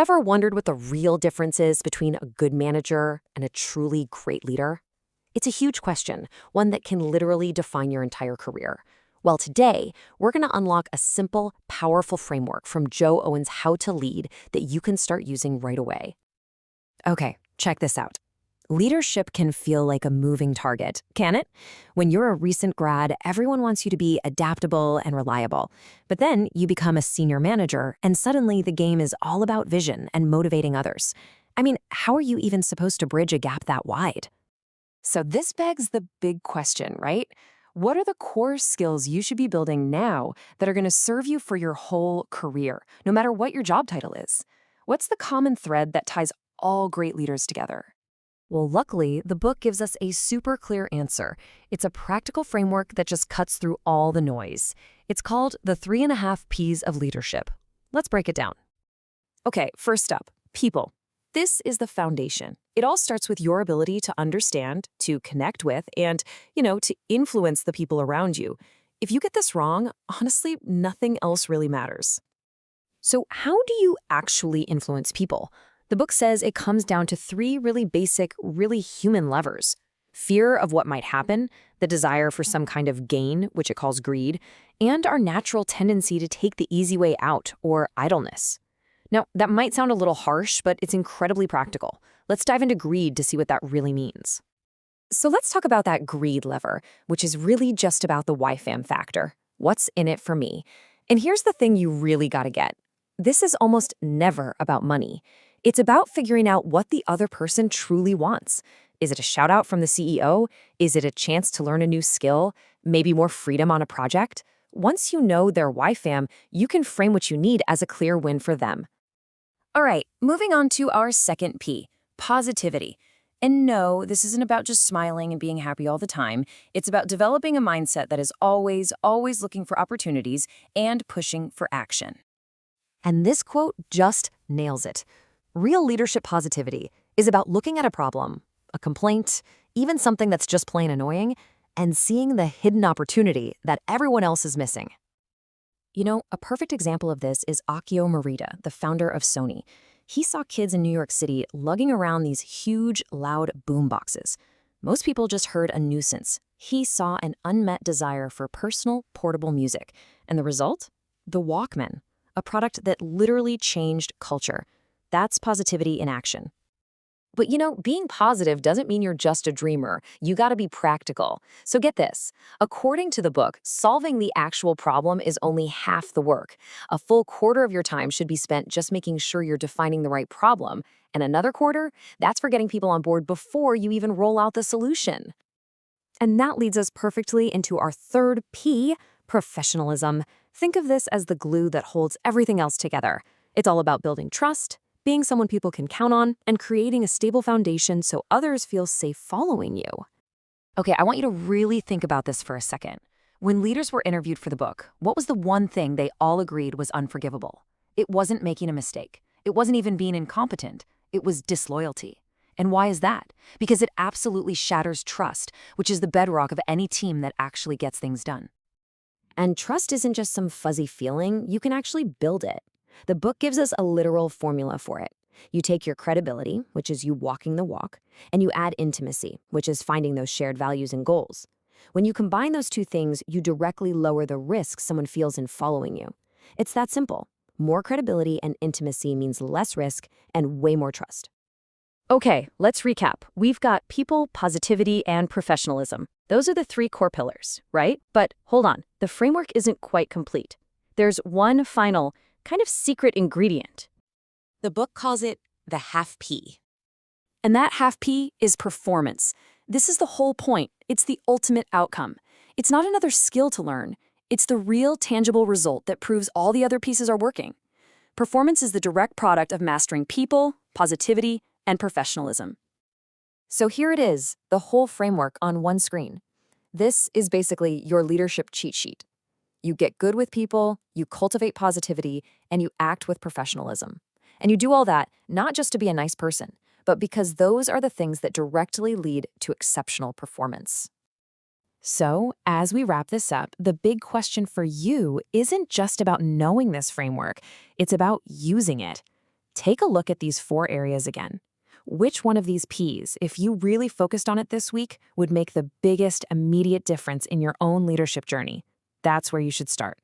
Ever wondered what the real difference is between a good manager and a truly great leader? It's a huge question, one that can literally define your entire career. Well, today, we're going to unlock a simple, powerful framework from Jo Owen's How to Lead that you can start using right away. Okay, check this out. Leadership can feel like a moving target, can it? When you're a recent grad, everyone wants you to be adaptable and reliable. But then you become a senior manager, and suddenly the game is all about vision and motivating others. I mean, how are you even supposed to bridge a gap that wide? So this begs the big question, right? What are the core skills you should be building now that are going to serve you for your whole career, no matter what your job title is? What's the common thread that ties all great leaders together? Well, luckily, the book gives us a super clear answer. It's a practical framework that just cuts through all the noise. It's called the 3.5 Ps of leadership. Let's break it down. Okay, first up, people. This is the foundation. It all starts with your ability to understand, to connect with, and, to influence the people around you. If you get this wrong, honestly, nothing else really matters. So how do you actually influence people? The book says it comes down to 3 really basic, really human levers. Fear of what might happen, the desire for some kind of gain, which it calls greed, and our natural tendency to take the easy way out, or idleness. Now, that might sound a little harsh, but it's incredibly practical. Let's dive into greed to see what that really means. So let's talk about that greed lever, which is really just about the YFAM factor. What's in it for me? And here's the thing you really gotta get. This is almost never about money. It's about figuring out what the other person truly wants. Is it a shout out from the CEO? Is it a chance to learn a new skill? Maybe more freedom on a project? Once you know their YFAM, you can frame what you need as a clear win for them. All right, moving on to our second P, positivity. And no, this isn't about just smiling and being happy all the time. It's about developing a mindset that is always looking for opportunities and pushing for action. And this quote just nails it. Real leadership positivity is about looking at a problem, a complaint, even something that's just plain annoying, and seeing the hidden opportunity that everyone else is missing. A perfect example of this is Akio Morita, the founder of Sony. He saw kids in New York City lugging around these huge, loud boom boxes. Most people just heard a nuisance. He saw an unmet desire for personal, portable music. And the result? The Walkman, a product that literally changed culture. That's positivity in action. But being positive doesn't mean you're just a dreamer. You gotta be practical. So get this. According to the book, solving the actual problem is only half the work. A full quarter of your time should be spent just making sure you're defining the right problem. And another quarter, that's for getting people on board before you even roll out the solution. And that leads us perfectly into our third P, professionalism. Think of this as the glue that holds everything else together. It's all about building trust, being someone people can count on, and creating a stable foundation so others feel safe following you. Okay, I want you to really think about this for a second. When leaders were interviewed for the book, what was the one thing they all agreed was unforgivable? It wasn't making a mistake. It wasn't even being incompetent. It was disloyalty. And why is that? Because it absolutely shatters trust, which is the bedrock of any team that actually gets things done. And trust isn't just some fuzzy feeling. You can actually build it. The book gives us a literal formula for it. You take your credibility, which is you walking the walk, and you add intimacy, which is finding those shared values and goals. When you combine those two things, you directly lower the risk someone feels in following you. It's that simple. More credibility and intimacy means less risk and way more trust. Okay, let's recap. We've got people, positivity, and professionalism. Those are the 3 core pillars, right? But hold on, the framework isn't quite complete. There's one final, kind of secret ingredient. The book calls it the half P. And that half P is performance. This is the whole point. It's the ultimate outcome. It's not another skill to learn. It's the real tangible result that proves all the other pieces are working. Performance is the direct product of mastering people, positivity, and professionalism. So here it is, the whole framework on one screen. This is basically your leadership cheat sheet. You get good with people, you cultivate positivity, and you act with professionalism. And you do all that not just to be a nice person, but because those are the things that directly lead to exceptional performance. So, as we wrap this up, the big question for you isn't just about knowing this framework, it's about using it. Take a look at these 4 areas again. Which one of these P's, if you really focused on it this week, would make the biggest immediate difference in your own leadership journey? That's where you should start.